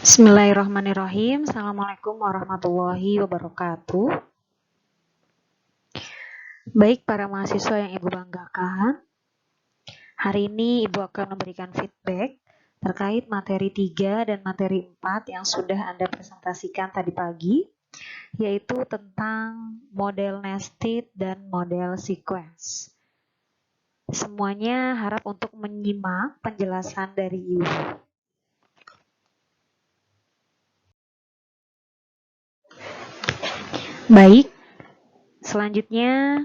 Bismillahirrahmanirrahim. Assalamualaikum warahmatullahi wabarakatuh. Baik para mahasiswa yang Ibu banggakan, hari ini Ibu akan memberikan feedback terkait materi 3 dan materi 4 yang sudah Anda presentasikan tadi pagi, yaitu tentang model nested dan model sequence. Semuanya harap untuk menyimak penjelasan dari Ibu. Baik, selanjutnya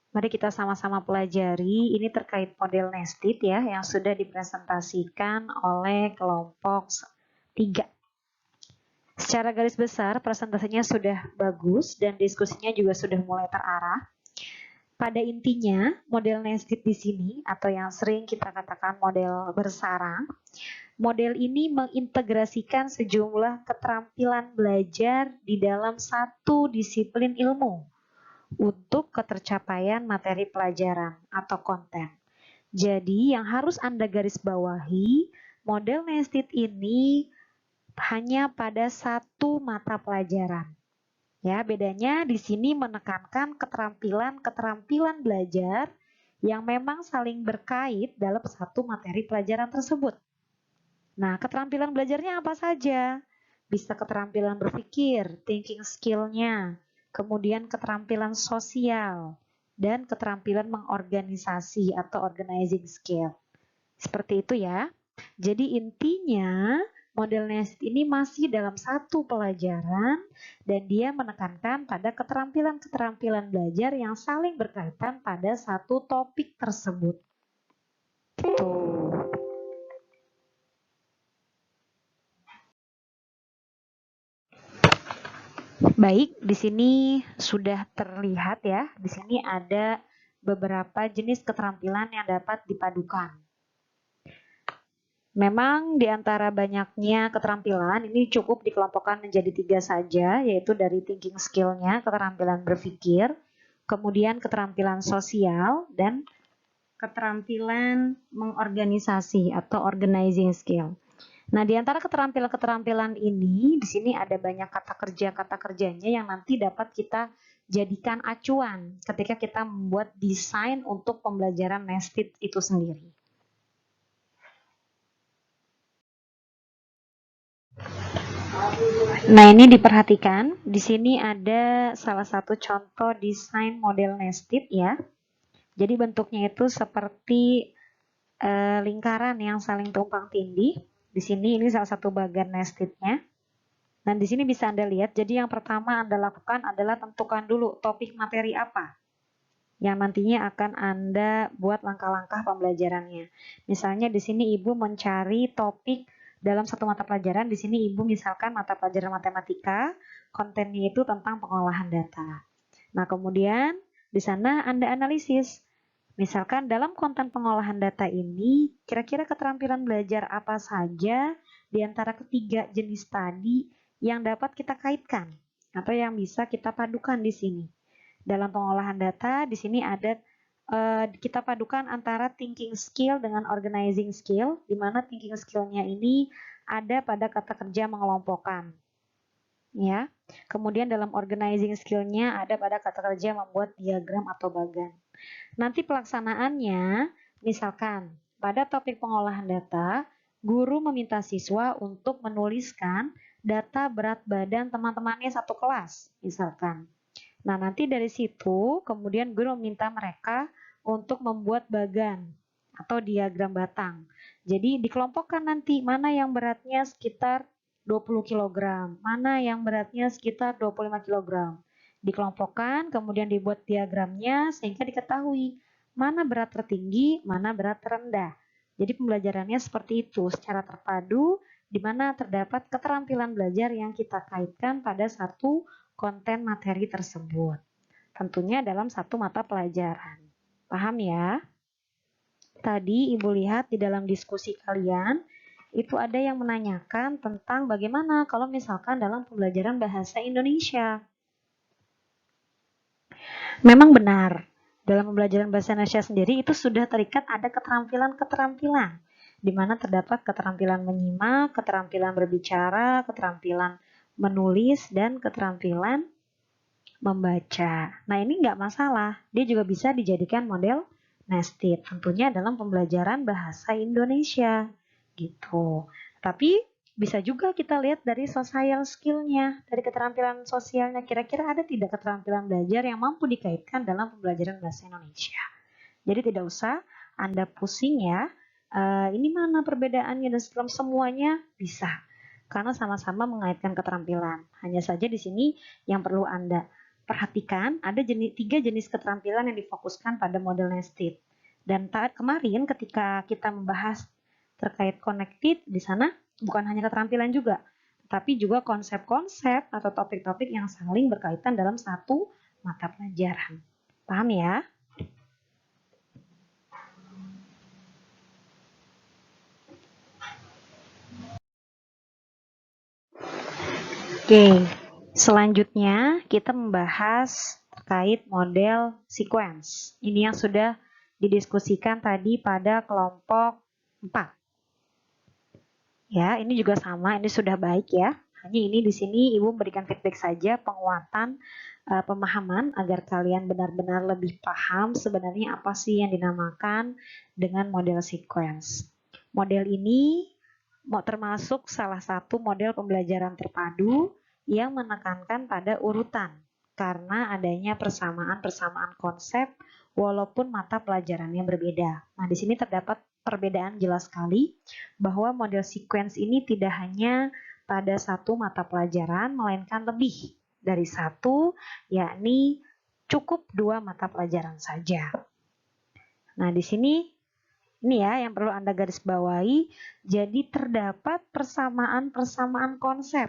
mari kita sama-sama pelajari. Ini terkait model nested ya, yang sudah dipresentasikan oleh kelompok 3. Secara garis besar, presentasinya sudah bagus dan diskusinya juga sudah mulai terarah. Pada intinya, model nested di sini atau yang sering kita katakan model bersarang, model ini mengintegrasikan sejumlah keterampilan belajar di dalam satu disiplin ilmu untuk ketercapaian materi pelajaran atau konten. Jadi yang harus Anda garis bawahi, model nested ini hanya pada satu mata pelajaran. Ya, bedanya di sini menekankan keterampilan belajar yang memang saling berkait dalam satu materi pelajaran tersebut. Nah, keterampilan belajarnya apa saja? Bisa keterampilan berpikir, thinking skill-nya, kemudian keterampilan sosial, dan keterampilan mengorganisasi atau organizing skill. Seperti itu ya. Jadi intinya model nested ini masih dalam satu pelajaran dan dia menekankan pada keterampilan-keterampilan belajar yang saling berkaitan pada satu topik tersebut. Tuh. Baik, di sini sudah terlihat ya. Di sini ada beberapa jenis keterampilan yang dapat dipadukan. Memang di antara banyaknya keterampilan ini cukup dikelompokkan menjadi 3 saja, yaitu dari thinking skill-nya, keterampilan berpikir, kemudian keterampilan sosial, dan keterampilan mengorganisasi atau organizing skill. Nah, di antara keterampilan-keterampilan ini, di sini ada banyak kata kerjanya yang nanti dapat kita jadikan acuan ketika kita membuat desain untuk pembelajaran nested itu sendiri. Nah, ini diperhatikan. Di sini ada salah satu contoh desain model nested ya. Jadi bentuknya itu seperti lingkaran yang saling tumpang tindih. Di sini ini salah satu bagian nestednya. Dan di sini bisa Anda lihat. Jadi yang pertama Anda lakukan adalah tentukan dulu topik materi apa yang nantinya akan Anda buat langkah-langkah pembelajarannya. Misalnya di sini Ibu mencari topik dalam satu mata pelajaran, di sini Ibu misalkan mata pelajaran matematika, kontennya itu tentang pengolahan data. Nah, kemudian di sana Anda analisis. Misalkan dalam konten pengolahan data ini, kira-kira keterampilan belajar apa saja di antara ketiga jenis tadi yang dapat kita kaitkan atau yang bisa kita padukan di sini. Dalam pengolahan data, di sini ada kita padukan antara thinking skill dengan organizing skill, di mana thinking skill-nya ini ada pada kata kerja mengelompokkan. Ya. Kemudian dalam organizing skill-nya ada pada kata kerja membuat diagram atau bagan. Nanti pelaksanaannya, misalkan pada topik pengolahan data, guru meminta siswa untuk menuliskan data berat badan teman-temannya satu kelas, misalkan. Nah, nanti dari situ kemudian guru meminta mereka untuk membuat bagan atau diagram batang. Jadi dikelompokkan nanti mana yang beratnya sekitar 20 kg, mana yang beratnya sekitar 25 kg. Dikelompokkan, kemudian dibuat diagramnya sehingga diketahui mana berat tertinggi, mana berat terendah. Jadi pembelajarannya seperti itu, secara terpadu, di mana terdapat keterampilan belajar yang kita kaitkan pada satu konten materi tersebut. Tentunya dalam satu mata pelajaran. Paham ya? Tadi Ibu lihat di dalam diskusi kalian, itu ada yang menanyakan tentang bagaimana kalau misalkan dalam pembelajaran bahasa Indonesia. Memang benar, dalam pembelajaran bahasa Indonesia sendiri itu sudah terikat ada keterampilan-keterampilan di mana terdapat keterampilan menyimak, keterampilan berbicara, keterampilan menulis, dan keterampilan membaca. Nah, ini nggak masalah, dia juga bisa dijadikan model nested, tentunya dalam pembelajaran bahasa Indonesia, gitu. Tapi bisa juga kita lihat dari social skill-nya, dari keterampilan sosialnya, kira-kira ada tidak keterampilan belajar yang mampu dikaitkan dalam pembelajaran bahasa Indonesia. Jadi tidak usah Anda pusing ya, ini mana perbedaannya dan semuanya bisa. Karena sama-sama mengaitkan keterampilan. Hanya saja di sini yang perlu Anda perhatikan, ada 3 jenis keterampilan yang difokuskan pada model nested. Dan kemarin ketika kita membahas terkait connected, di sana bukan hanya keterampilan juga, tapi juga konsep-konsep atau topik-topik yang saling berkaitan dalam satu mata pelajaran. Paham ya? Oke, selanjutnya kita membahas terkait model sequence. Ini yang sudah didiskusikan tadi pada kelompok 4. Ya, ini juga sama, ini sudah baik ya. Hanya ini di sini Ibu memberikan feedback saja, penguatan pemahaman agar kalian benar-benar lebih paham sebenarnya apa sih yang dinamakan dengan model sequence. Model ini termasuk salah satu model pembelajaran terpadu yang menekankan pada urutan karena adanya persamaan-persamaan konsep walaupun mata pelajarannya berbeda. Nah, di sini terdapat perbedaan jelas sekali bahwa model sequence ini tidak hanya pada satu mata pelajaran melainkan lebih dari satu, yakni cukup 2 mata pelajaran saja. Nah, di sini ini ya yang perlu Anda garis bawahi, jadi terdapat persamaan-persamaan konsep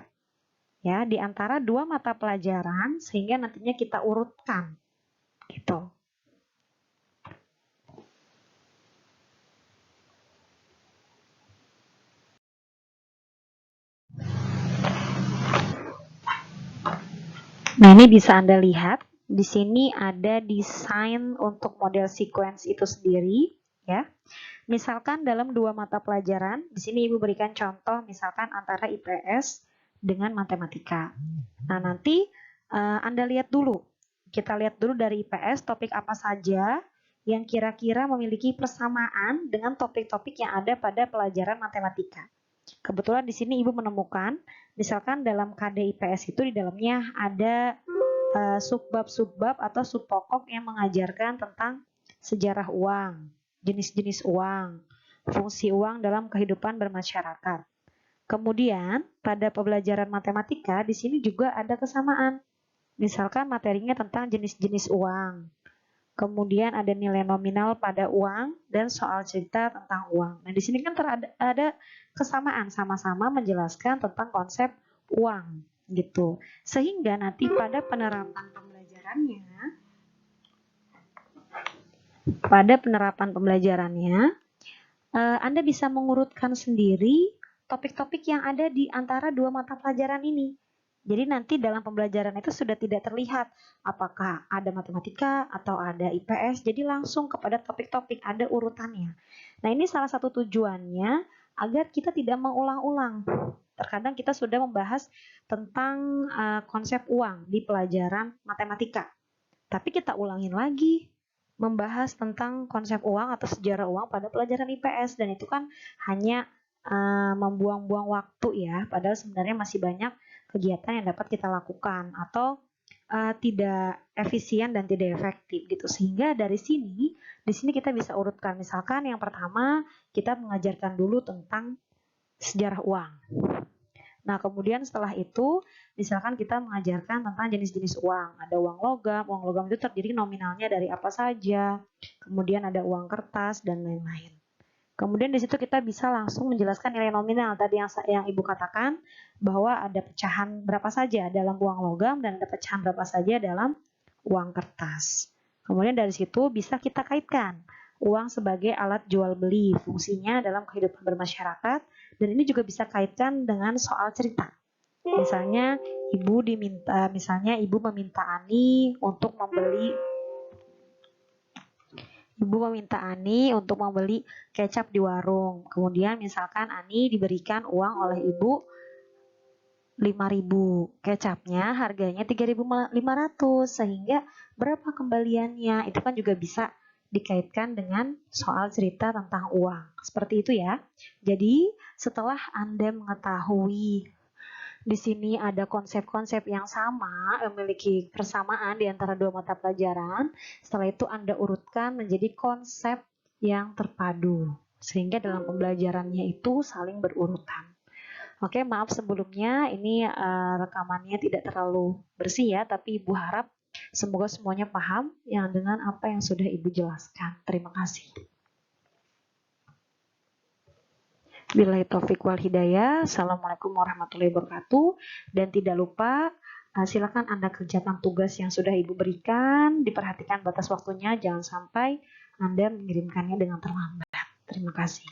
ya di antara 2 mata pelajaran sehingga nantinya kita urutkan gitu. Nah, ini bisa Anda lihat di sini ada desain untuk model sequence itu sendiri ya. Misalkan dalam 2 mata pelajaran, di sini Ibu berikan contoh misalkan antara IPS dengan matematika. Nah, nanti Anda lihat dulu. Kita lihat dulu dari IPS topik apa saja yang kira-kira memiliki persamaan dengan topik-topik yang ada pada pelajaran matematika. Kebetulan di sini Ibu menemukan, misalkan dalam KD IPS itu di dalamnya ada subbab-subbab atau subpokok yang mengajarkan tentang sejarah uang, jenis-jenis uang, fungsi uang dalam kehidupan bermasyarakat. Kemudian pada pembelajaran matematika di sini juga ada kesamaan. Misalkan materinya tentang jenis-jenis uang. Kemudian ada nilai nominal pada uang dan soal cerita tentang uang. Nah, di sini kan ada kesamaan, sama-sama menjelaskan tentang konsep uang gitu. Sehingga nanti pada penerapan pembelajarannya Anda bisa mengurutkan sendiri topik-topik yang ada di antara 2 mata pelajaran ini. Jadi nanti dalam pembelajaran itu sudah tidak terlihat apakah ada matematika atau ada IPS, jadi langsung kepada topik-topik, ada urutannya. Nah, ini salah satu tujuannya agar kita tidak mengulang-ulang. Terkadang kita sudah membahas tentang konsep uang di pelajaran matematika, tapi kita ulangin lagi membahas tentang konsep uang atau sejarah uang pada pelajaran IPS, dan itu kan hanya membuang-buang waktu ya, padahal sebenarnya masih banyak kegiatan yang dapat kita lakukan atau tidak efisien dan tidak efektif gitu. Sehingga di sini kita bisa urutkan. Misalkan yang pertama kita mengajarkan dulu tentang sejarah uang. Nah, kemudian setelah itu misalkan kita mengajarkan tentang jenis-jenis uang. Ada uang logam itu terdiri nominalnya dari apa saja. Kemudian ada uang kertas dan lain-lain. Kemudian di situ kita bisa langsung menjelaskan nilai nominal tadi yang Ibu katakan bahwa ada pecahan berapa saja dalam uang logam dan ada pecahan berapa saja dalam uang kertas. Kemudian dari situ bisa kita kaitkan uang sebagai alat jual beli, fungsinya dalam kehidupan bermasyarakat, dan ini juga bisa kaitkan dengan soal cerita. Misalnya Ibu meminta Ani untuk membeli Ibu meminta Ani untuk membeli kecap di warung. Kemudian misalkan Ani diberikan uang oleh ibu 5.000. Kecapnya harganya 3.500. Sehingga berapa kembaliannya? Itu kan juga bisa dikaitkan dengan soal cerita tentang uang. Seperti itu ya. Jadi setelah Anda mengetahui di sini ada konsep-konsep yang sama, memiliki persamaan di antara dua mata pelajaran. Setelah itu Anda urutkan menjadi konsep yang terpadu, sehingga dalam pembelajarannya itu saling berurutan. Oke, maaf sebelumnya ini rekamannya tidak terlalu bersih ya, tapi Ibu harap semoga semuanya paham yang dengan apa yang sudah Ibu jelaskan. Terima kasih. Billahi taufik wal hidayah. Assalamualaikum warahmatullahi wabarakatuh. Dan tidak lupa silakan Anda kerjakan tugas yang sudah Ibu berikan. Diperhatikan batas waktunya, jangan sampai Anda mengirimkannya dengan terlambat. Terima kasih.